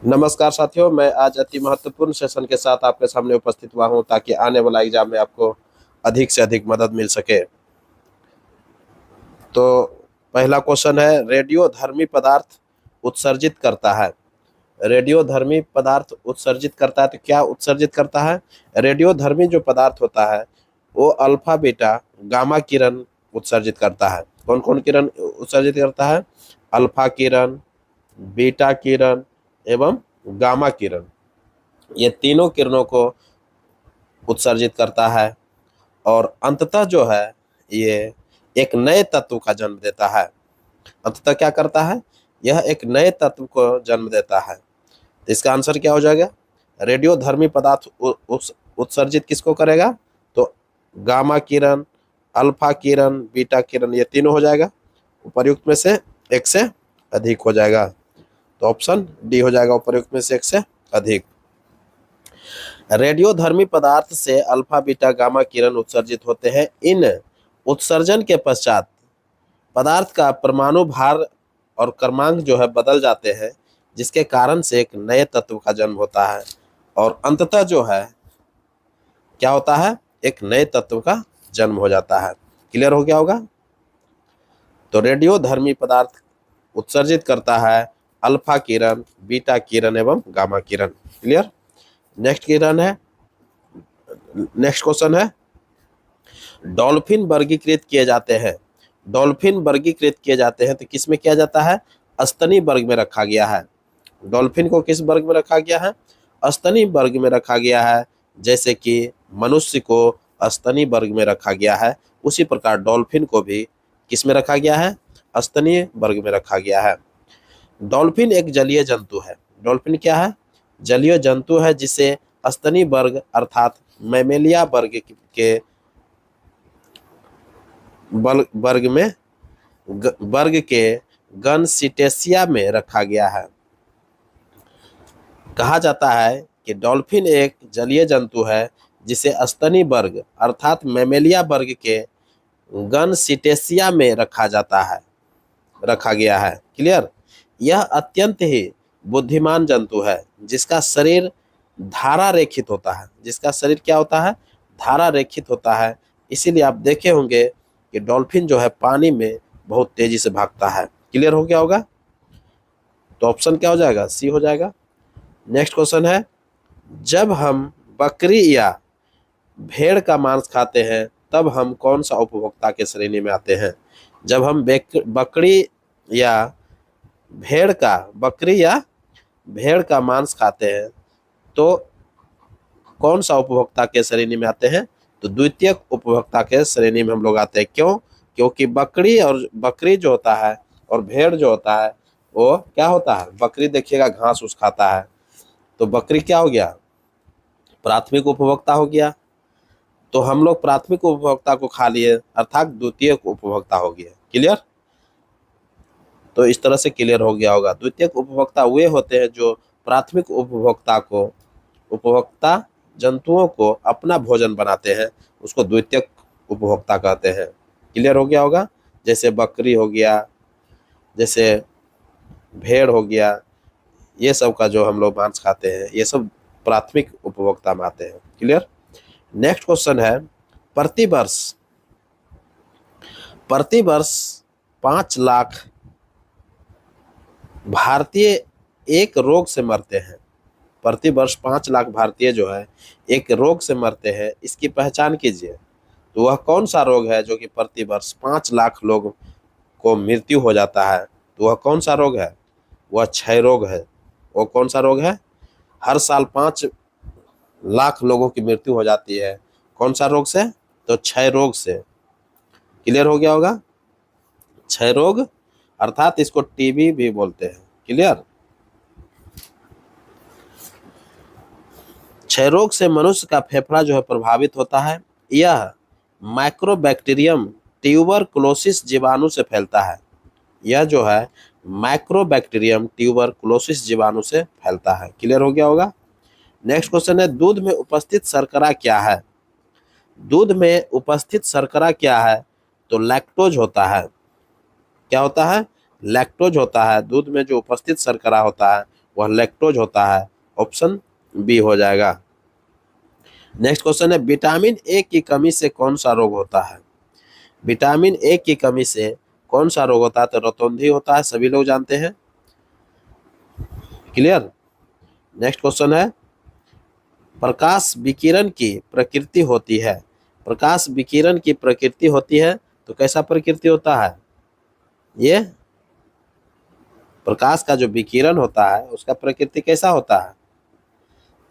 नमस्कार साथियों, मैं आज अति महत्वपूर्ण सेशन के साथ आपके सामने उपस्थित हुआ हूं ताकि आने वाला एग्जाम में आपको अधिक से अधिक मदद मिल सके। तो पहला क्वेश्चन है, रेडियोधर्मी पदार्थ उत्सर्जित करता है। रेडियोधर्मी पदार्थ उत्सर्जित करता है तो क्या उत्सर्जित करता है? रेडियोधर्मी जो पदार्थ होता है वो अल्फा बीटा गामा किरण उत्सर्जित करता है। कौन कौन किरण उत्सर्जित करता है? अल्फा किरण, बीटा किरण एवं गामा किरण। ये तीनों किरणों को उत्सर्जित करता है और अंततः जो है ये एक नए तत्व का जन्म देता है। अंततः क्या करता है? यह एक नए तत्व को जन्म देता है। तो इसका आंसर क्या हो जाएगा? रेडियोधर्मी पदार्थ उत्सर्जित किसको करेगा? तो गामा किरण, अल्फा किरण, बीटा किरण, ये तीनों हो जाएगा। उपर्युक्त में से एक से अधिक हो जाएगा। तो ऑप्शन डी हो जाएगा, उपर्युक्त में से एक से अधिक। रेडियोधर्मी पदार्थ से अल्फा बीटा गामा किरण उत्सर्जित होते हैं। इन उत्सर्जन के पश्चात पदार्थ का परमाणु भार और क्रमांक जो है बदल जाते हैं, जिसके कारण से एक नए तत्व का जन्म होता है और अंततः जो है क्या होता है? एक नए तत्व का जन्म हो जाता है। क्लियर हो गया होगा? तो रेडियोधर्मी पदार्थ उत्सर्जित करता है अल्फा किरण, बीटा किरण एवं गामा किरण। क्लियर? नेक्स्ट क्वेश्चन है, डॉल्फिन वर्गीकृत किए जाते हैं। डॉल्फिन वर्गीकृत किए जाते हैं तो किस में किया जाता है? स्तनी वर्ग में रखा गया है। डॉल्फिन को किस वर्ग में रखा गया है? स्तनी वर्ग में रखा गया है। जैसे कि मनुष्य को स्तनी वर्ग में रखा गया है, उसी प्रकार डॉल्फिन को भी किस में रखा गया है? स्तनीय वर्ग में रखा गया है। डॉल्फिन एक जलीय जंतु है। डॉल्फिन क्या है? जलीय जंतु है, जिसे स्तनी वर्ग अर्थात मैमेलिया वर्ग के गण सिटेसिया में रखा गया है। कहा जाता है कि डॉल्फिन एक जलीय जंतु है जिसे स्तनी वर्ग अर्थात मैमेलिया वर्ग के गण सिटेसिया में रखा गया है। क्लियर? यह अत्यंत ही बुद्धिमान जंतु है जिसका शरीर धारा रेखित होता है। जिसका शरीर क्या होता है? धारा रेखित होता है। इसीलिए आप देखे होंगे कि डॉल्फिन जो है पानी में बहुत तेजी से भागता है। क्लियर हो गया होगा? तो ऑप्शन क्या हो जाएगा? सी हो जाएगा। नेक्स्ट क्वेश्चन है, जब हम बकरी या भेड़ का मांस खाते हैं तब हम कौन सा उपभोक्ता के श्रेणी में आते हैं? जब हम बकरी या भेड़ का मांस खाते हैं तो कौन सा उपभोक्ता के श्रेणी में आते हैं? तो द्वितीयक उपभोक्ता के श्रेणी में हम लोग आते हैं। क्यों? क्योंकि बकरी जो होता है और भेड़ जो होता है वो क्या होता है? बकरी देखिएगा घास उस खाता है, तो बकरी क्या हो गया? प्राथमिक उपभोक्ता हो गया। तो हम लोग प्राथमिक उपभोक्ता को खा लिए अर्थात द्वितीयक उपभोक्ता हो गया। क्लियर? तो इस तरह से क्लियर हो गया होगा। द्वितीयक उपभोक्ता वे होते हैं जो प्राथमिक उपभोक्ता जंतुओं को अपना भोजन बनाते हैं, उसको द्वितीयक उपभोक्ता कहते हैं। क्लियर हो गया होगा? जैसे बकरी हो गया, जैसे भेड़ हो गया, ये सब का जो हम लोग मांस खाते हैं ये सब प्राथमिक उपभोक्ता में आते हैं। क्लियर? नेक्स्ट क्वेश्चन है, प्रति वर्ष 5 लाख भारतीय एक रोग से मरते हैं। प्रति वर्ष 5 लाख भारतीय जो है एक रोग से मरते हैं। इसकी पहचान कीजिए। तो वह कौन सा रोग है जो कि प्रति वर्ष 5 लाख लोग को मृत्यु हो जाता है? तो वह कौन सा रोग है? वह क्षय रोग है। वो कौन सा रोग है? हर साल 5 लाख लोगों की मृत्यु हो जाती है। कौन सा रोग से? तो क्षय रोग से। क्लियर हो गया होगा? क्षय रोग अर्थात इसको टीबी भी बोलते हैं। क्लियर? क्षय रोग से मनुष्य का फेफड़ा जो है प्रभावित होता है। यह माइक्रोबैक्टीरियम ट्यूबरकुलोसिस जीवाणु से फैलता है। यह जो है माइक्रोबैक्टीरियम ट्यूबरकुलोसिस जीवाणु से फैलता है। क्लियर हो गया होगा? नेक्स्ट क्वेश्चन है, दूध में उपस्थित शर्करा क्या है? दूध में उपस्थित शर्करा क्या है? तो लैक्टोज होता है। क्या होता है? लैक्टोज होता है। दूध में जो उपस्थित शर्करा होता है वह लैक्टोज होता है। ऑप्शन बी हो जाएगा। नेक्स्ट क्वेश्चन है, विटामिन ए की कमी से कौन सा रोग होता है? विटामिन ए की कमी से कौन सा रोग होता है? तो रतौंधी होता है, सभी लोग जानते हैं। क्लियर। नेक्स्ट क्वेश्चन है, प्रकाश विकिरण की प्रकृति होती है। प्रकाश विकिरण की प्रकृति होती है तो कैसा प्रकृति होता है? ये प्रकाश का जो विकिरण होता है उसका प्रकृति कैसा होता है?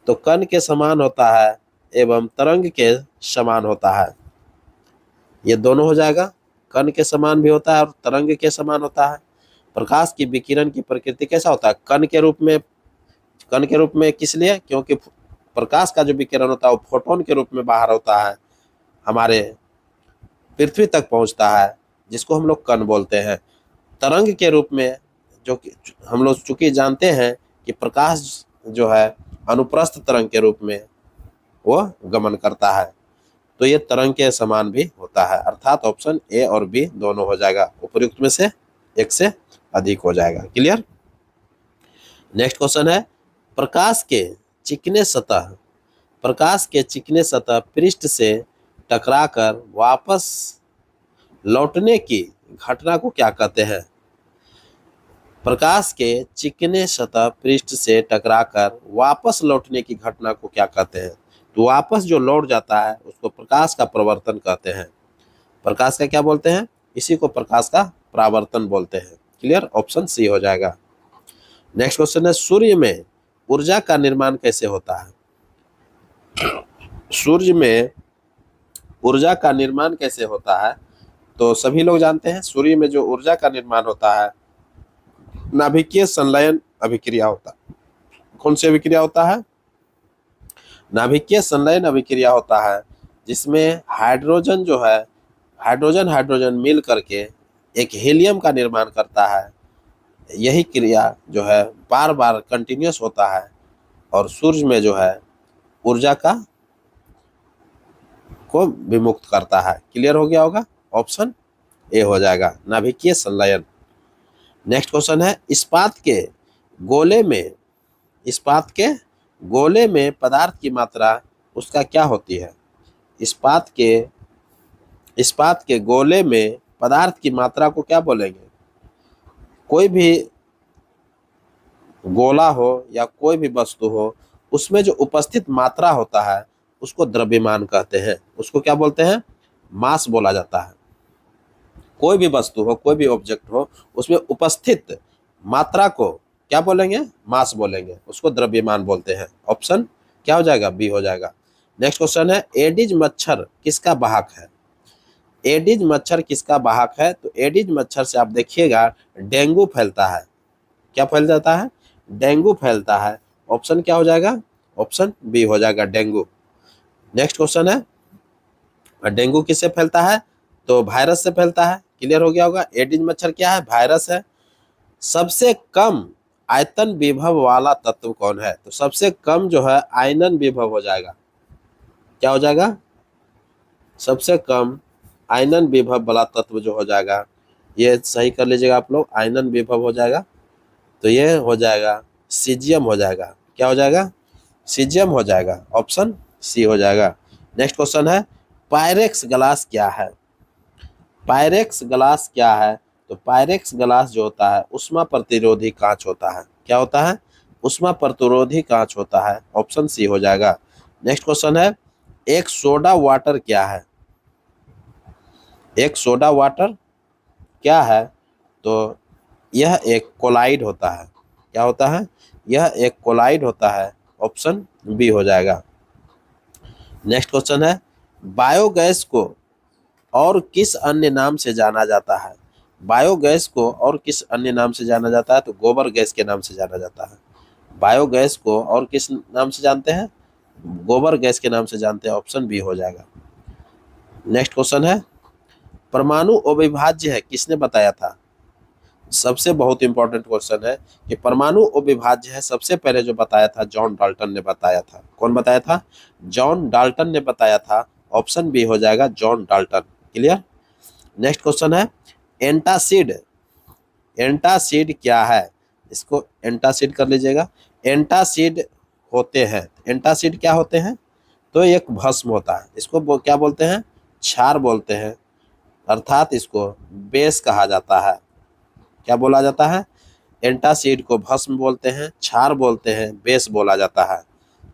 तो कण के समान होता है एवं तरंग के समान होता है। ये दोनों हो जाएगा, कण के समान भी होता है और तरंग के समान होता है। प्रकाश की विकिरण की प्रकृति कैसा होता है? कण के रूप में। कण के रूप में किस लिए? क्योंकि प्रकाश का जो विकिरण होता है वो फोटोन के रूप में बाहर होता है, हमारे पृथ्वी तक पहुंचता है, जिसको हम लोग कण बोलते हैं। तरंग के रूप में, जो कि हम लोग चूंकि जानते हैं कि प्रकाश जो है अनुप्रस्थ तरंग के रूप में वो गमन करता है, तो ये तरंग के समान भी होता है। अर्थात ऑप्शन ए और बी दोनों हो जाएगा, उपयुक्त में से एक से अधिक हो जाएगा। क्लियर। नेक्स्ट क्वेश्चन है, प्रकाश के चिकने सतह प्रकाश के चिकने सतह पृष्ठ से टकराकर वापस लौटने की घटना को क्या कहते हैं? प्रकाश के चिकने सतह पृष्ठ से टकराकर वापस लौटने की घटना को क्या कहते हैं? तो वापस जो लौट जाता है उसको प्रकाश का प्रवर्तन कहते हैं। प्रकाश का क्या बोलते हैं? इसी को प्रकाश का परावर्तन बोलते हैं। क्लियर। ऑप्शन सी हो जाएगा। नेक्स्ट क्वेश्चन है, सूर्य में ऊर्जा का निर्माण कैसे होता है? सूर्य में ऊर्जा का निर्माण कैसे होता है? तो सभी लोग जानते हैं, सूर्य में जो ऊर्जा का निर्माण होता है नाभिकीय संलयन अभिक्रिया होता है। कौन सी अभिक्रिया होता है? नाभिकीय संलयन अभिक्रिया होता है, जिसमें हाइड्रोजन जो है हाइड्रोजन हाइड्रोजन मिल करके एक हीलियम का निर्माण करता है। यही क्रिया जो है बार बार कंटिन्यूस होता है और सूर्य में जो है ऊर्जा का को विमुक्त करता है। क्लियर हो गया होगा। ऑप्शन ए हो जाएगा, नाभिकीय संलयन। नेक्स्ट क्वेश्चन है, इस्पात के गोले में पदार्थ की मात्रा उसका क्या होती है? इस्पात के गोले में पदार्थ की मात्रा को क्या बोलेंगे? कोई भी गोला हो या कोई भी वस्तु हो, उसमें जो उपस्थित मात्रा होता है उसको द्रव्यमान कहते हैं। उसको क्या बोलते हैं? मास बोला जाता है। कोई भी वस्तु हो, कोई भी ऑब्जेक्ट हो, उसमें उपस्थित मात्रा को क्या बोलेंगे? मास बोलेंगे, उसको द्रव्यमान बोलते हैं। ऑप्शन क्या हो जाएगा? बी हो जाएगा। नेक्स्ट क्वेश्चन है, एडिज मच्छर किसका वाहक है? एडिज मच्छर किसका वाहक है? तो एडिज मच्छर से आप देखिएगा डेंगू फैलता है। क्या फैल जाता है? डेंगू फैलता है। ऑप्शन क्या हो जाएगा? ऑप्शन बी हो जाएगा, डेंगू। नेक्स्ट क्वेश्चन है, डेंगू किससे फैलता है? तो वायरस से फैलता है। क्लियर हो गया होगा। एडिज मच्छर क्या है? वायरस है। सबसे कम आयतन विभव वाला तत्व कौन है? तो सबसे कम जो है आयनन विभव हो जाएगा। क्या हो जाएगा? सबसे कम आयनन विभव वाला तत्व जो हो जाएगा, ये सही कर लीजिएगा आप लोग, आयनन विभव हो जाएगा तो ये हो जाएगा सीजियम हो जाएगा। क्या हो जाएगा? सीजियम हो जाएगा। ऑप्शन सी हो जाएगा। नेक्स्ट क्वेश्चन है, पायरेक्स ग्लास क्या है? पायरेक्स ग्लास क्या है? तो पायरेक्स ग्लास जो होता है उष्मा प्रतिरोधी कांच होता है। क्या होता है? उष्मा प्रतिरोधी कांच होता है। ऑप्शन सी हो जाएगा। नेक्स्ट क्वेश्चन है, एक सोडा वाटर क्या है? एक सोडा वाटर क्या है? तो यह एक कोलाइड होता है। क्या होता है? यह एक कोलाइड होता है। ऑप्शन बी हो जाएगा। नेक्स्ट क्वेश्चन है, बायोगैस को और किस अन्य नाम से जाना जाता है? बायोगैस को और किस अन्य नाम से जाना जाता है? तो गोबर गैस के नाम से जाना जाता है। बायोगैस को और किस नाम से जानते हैं? गोबर गैस के नाम से जानते हैं। ऑप्शन बी हो जाएगा। नेक्स्ट क्वेश्चन है, परमाणु अविभाज्य है किसने बताया था? सबसे बहुत इंपॉर्टेंट क्वेश्चन है कि परमाणु अविभाज्य है, सबसे पहले जो बताया था जॉन डाल्टन ने बताया था। कौन बताया था? जॉन डाल्टन ने बताया था। ऑप्शन बी हो जाएगा, John Dalton. Clear. Next question है, एंटासिड। एंटासिड क्या है? इसको एंटासिड कर लीजिएगा। एंटासिड होते हैं, एंटासिड क्या होते हैं? तो एक भस्म होता है, इसको क्या बोलते हैं? क्षार बोलते हैं, अर्थात इसको बेस कहा जाता है। क्या बोला जाता है? एंटासिड को भस्म बोलते हैं, क्षार बोलते हैं, बेस बोला जाता है।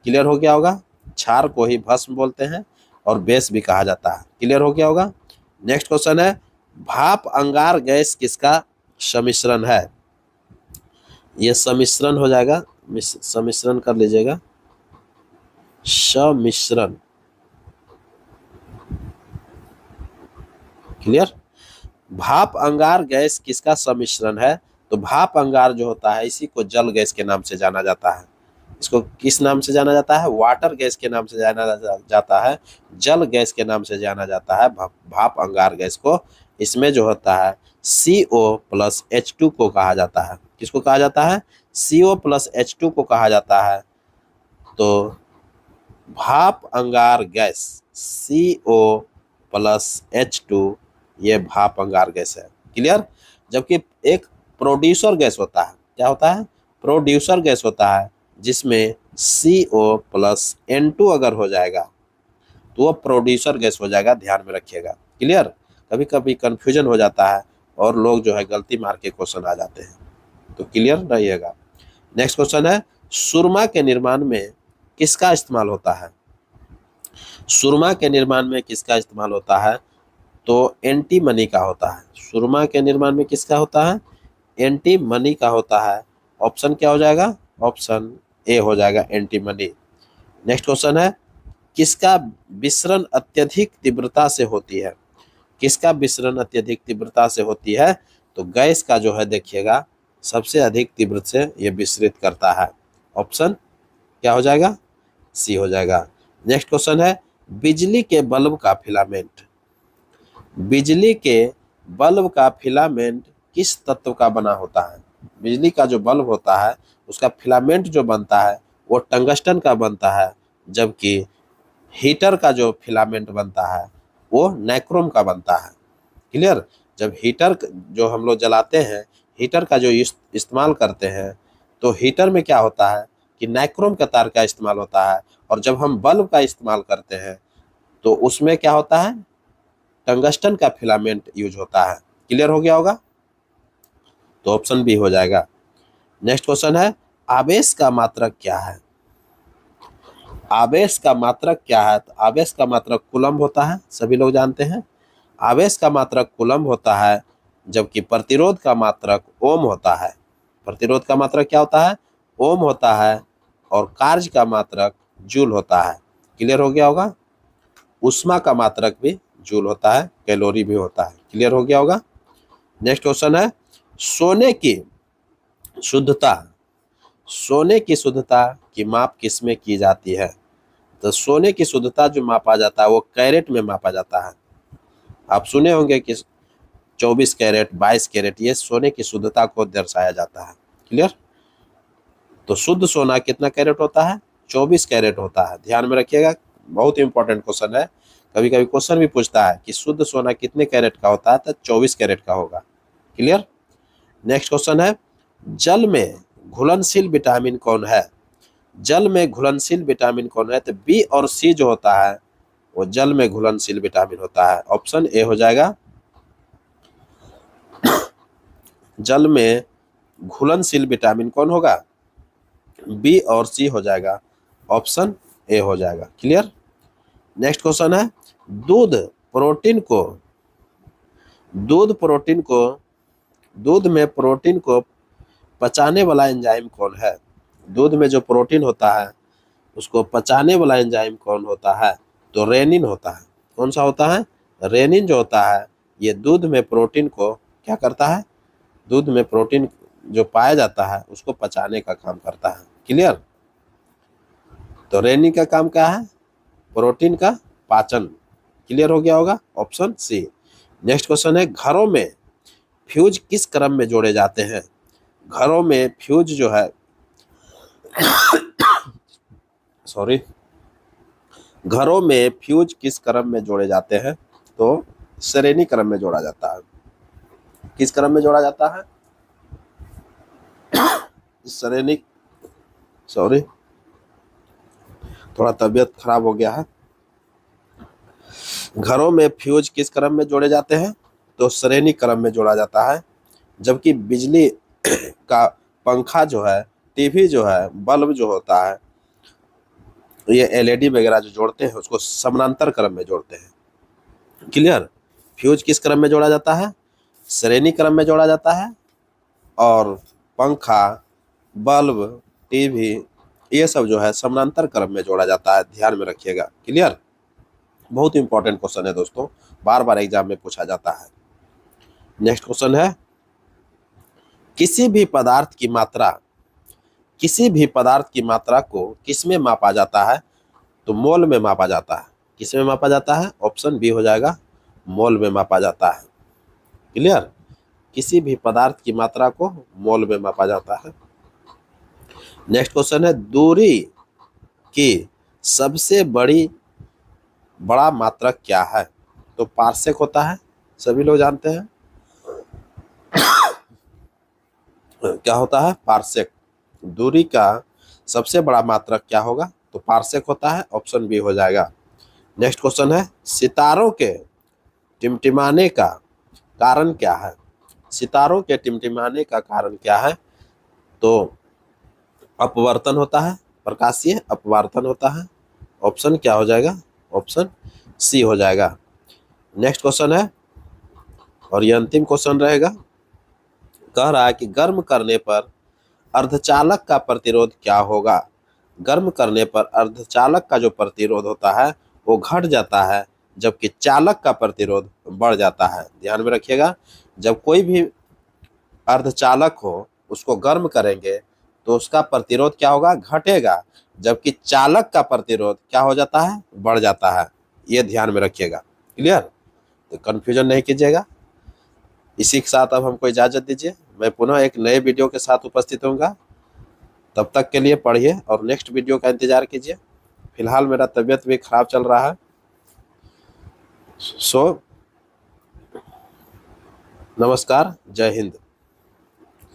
क्लियर हो गया होगा? क्षार को ही भस्म बोलते हैं और बेस भी कहा जाता है। क्लियर हो गया होगा? नेक्स्ट क्वेश्चन है, भाप अंगार गैस किसका सम्मिश्रण है? ये सम्मिश्रण हो जाएगा, सम्मिश्रण कर लीजिएगा, सम्मिश्रण। क्लियर? भाप अंगार गैस किसका सम्मिश्रण है? तो भाप अंगार जो होता है इसी को जल गैस के नाम से जाना जाता है। इसको किस नाम से जाना जाता है? वाटर गैस के नाम से जाना जाता है, जल गैस के नाम से जाना जाता है भाप अंगार गैस को। इसमें जो होता है CO+H2 को कहा जाता है। किसको कहा जाता है? CO+H2 को कहा जाता है। तो भाप अंगार गैस CO+H2 ये भाप अंगार गैस है। क्लियर? जबकि एक प्रोड्यूसर गैस होता है, क्या होता है? प्रोड्यूसर गैस होता है, जिसमें CO+N2 अगर हो जाएगा तो वो प्रोड्यूसर गैस हो जाएगा, ध्यान में रखिएगा। क्लियर? कभी कभी कंफ्यूजन हो जाता है और लोग जो है गलती मार के क्वेश्चन आ जाते हैं, तो क्लियर रहिएगा। नेक्स्ट क्वेश्चन है, सुरमा के निर्माण में किसका इस्तेमाल होता है? सुरमा के निर्माण में किसका इस्तेमाल होता है? तो एंटीमनी का होता है। सुरमा के निर्माण में किसका होता है? एंटीमनी का होता है। ऑप्शन क्या हो जाएगा? ऑप्शन ए हो जाएगा, एंटीमनी। नेक्स्ट क्वेश्चन है, किसका विसरण अत्यधिक तीव्रता से होती है? किसका विसरण अत्यधिक तीव्रता से होती है? तो गैस का जो है देखिएगा सबसे अधिक तीव्र से ये विसरित करता है। ऑप्शन क्या हो जाएगा? सी हो जाएगा। नेक्स्ट क्वेश्चन है, बिजली के बल्ब का फिलामेंट, बिजली के बल्ब का फिलामेंट किस तत्व का बना होता है? बिजली का जो बल्ब होता है उसका फिलामेंट जो बनता है वो टंगस्टन का बनता है, जबकि हीटर का जो फिलामेंट बनता है वो नाइक्रोम का बनता है। क्लियर? जब हीटर जो हम लोग जलाते हैं, हीटर का जो इस्तेमाल करते हैं, तो हीटर में क्या होता है कि नाइक्रोम का तार का इस्तेमाल होता है, और जब हम बल्ब का इस्तेमाल करते हैं तो उसमें क्या होता है? टंगस्टन का फिलामेंट यूज होता है। क्लियर हो गया होगा? तो ऑप्शन बी हो जाएगा। नेक्स्ट क्वेश्चन है, आवेश का मात्रक क्या है? आवेश का मात्रक क्या है? तो आवेश का मात्रक कूलम्ब होता है, सभी लोग जानते हैं। आवेश का मात्रक कूलम्ब होता है, जबकि प्रतिरोध का मात्रक ओम होता है। प्रतिरोध का मात्रक क्या होता है? ओम होता है, और कार्य का मात्रक जूल होता है। क्लियर हो गया होगा? ऊष्मा का मात्रक भी जूल होता है, कैलोरी भी होता है। क्लियर हो गया होगा? नेक्स्ट क्वेश्चन है, सोने की शुद्धता, सोने की शुद्धता की माप किसमें की जाती है? तो सोने की शुद्धता जो मापा जाता है वो कैरेट में मापा जाता है। आप सुने होंगे कि 24 कैरेट, 22 कैरेट, ये सोने की शुद्धता को दर्शाया जाता है। क्लियर? तो शुद्ध सोना कितना कैरेट होता है? 24 कैरेट होता है। ध्यान में रखिएगा, बहुत इंपॉर्टेंट क्वेश्चन है। कभी कभी क्वेश्चन भी पूछता है कि शुद्ध सोना कितने कैरेट का होता है, तो 24 कैरेट का होगा। क्लियर? नेक्स्ट क्वेश्चन है, जल में घुलनशील विटामिन कौन है? जल में घुलनशील विटामिन कौन है? तो बी और सी जो होता है वो जल में घुलनशील विटामिन होता है। ऑप्शन ए हो जाएगा, जल में घुलनशील विटामिन कौन होगा? बी और सी हो जाएगा, ऑप्शन ए हो जाएगा। क्लियर? नेक्स्ट क्वेश्चन है, दूध प्रोटीन को, दूध प्रोटीन को, दूध में प्रोटीन को पचाने वाला एंजाइम कौन है? दूध में जो प्रोटीन होता है उसको पचाने वाला एंजाइम कौन होता है? तो रेनिन होता है। कौन सा होता है? रेनिन जो होता है ये दूध में प्रोटीन को क्या करता है? दूध में प्रोटीन जो पाया जाता है उसको पचाने का काम करता है। क्लियर? तो रेनिन का काम क्या है? प्रोटीन का पाचन। क्लियर हो गया होगा? Option C. नेक्स्ट क्वेश्चन है, घरों में फ्यूज किस क्रम में जोड़े जाते हैं? घरों में फ्यूज जो है सॉरी, घरों में फ्यूज किस क्रम में जोड़े जाते हैं? तो श्रेणी क्रम में जोड़ा जाता है। किस क्रम में जोड़ा जाता है? सरेनिक, सॉरी थोड़ा तबीयत खराब हो गया है। घरों में फ्यूज किस क्रम में जोड़े जाते हैं? तो श्रेणी क्रम में जोड़ा जाता है। जबकि बिजली का पंखा जो है, टीवी जो है, बल्ब जो होता है, ये एलईडी वगैरह जो जोड़ते हैं उसको समानांतर क्रम में जोड़ते हैं। क्लियर? फ्यूज किस क्रम में जोड़ा जाता है? श्रेणी क्रम में जोड़ा जाता है। और पंखा, बल्ब, टीवी ये सब जो है समानांतर क्रम में जोड़ा जाता है। ध्यान में रखिएगा। क्लियर? बहुत इंपॉर्टेंट क्वेश्चन है दोस्तों, बार बार एग्जाम में पूछा जाता है। नेक्स्ट क्वेश्चन है, किसी भी पदार्थ की मात्रा को किस में मापा जाता है? तो मोल में मापा जाता है। किस में मापा जाता है? ऑप्शन बी हो जाएगा, मोल में मापा जाता है। क्लियर? किसी भी पदार्थ की मात्रा को मोल में मापा जाता है। नेक्स्ट क्वेश्चन है, दूरी की सबसे बड़ा मात्रक क्या है? तो पार्सेक होता है, सभी लोग जानते हैं। क्या होता है? पार्सेक। दूरी का सबसे बड़ा मात्रक क्या होगा? तो पार्सेक होता है। ऑप्शन बी हो जाएगा। नेक्स्ट क्वेश्चन है, सितारों के टिमटिमाने का कारण क्या है? सितारों के टिमटिमाने का कारण क्या है? तो अपवर्तन होता है, प्रकाशीय अपवर्तन होता है। ऑप्शन क्या हो जाएगा? ऑप्शन सी हो जाएगा। नेक्स्ट क्वेश्चन है, और ये अंतिम क्वेश्चन रहेगा। कह रहा है कि गर्म करने पर अर्धचालक का प्रतिरोध क्या होगा? गर्म करने पर अर्धचालक का जो प्रतिरोध होता है वो घट जाता है, जबकि चालक का प्रतिरोध बढ़ जाता है। ध्यान में रखिएगा, जब कोई भी अर्धचालक हो उसको गर्म करेंगे तो उसका प्रतिरोध क्या होगा? घटेगा, जबकि चालक का प्रतिरोध क्या हो जाता है? बढ़ जाता है। ये ध्यान में रखिएगा। क्लियर? तो कंफ्यूजन नहीं कीजिएगा। इसी के साथ अब हमको इजाजत दीजिए। मैं पुनः एक नए वीडियो के साथ उपस्थित होऊंगा। तब तक के लिए पढ़िए और नेक्स्ट वीडियो का इंतजार कीजिए। फिलहाल मेरा तबीयत भी खराब चल रहा है। सो नमस्कार, जय हिंद।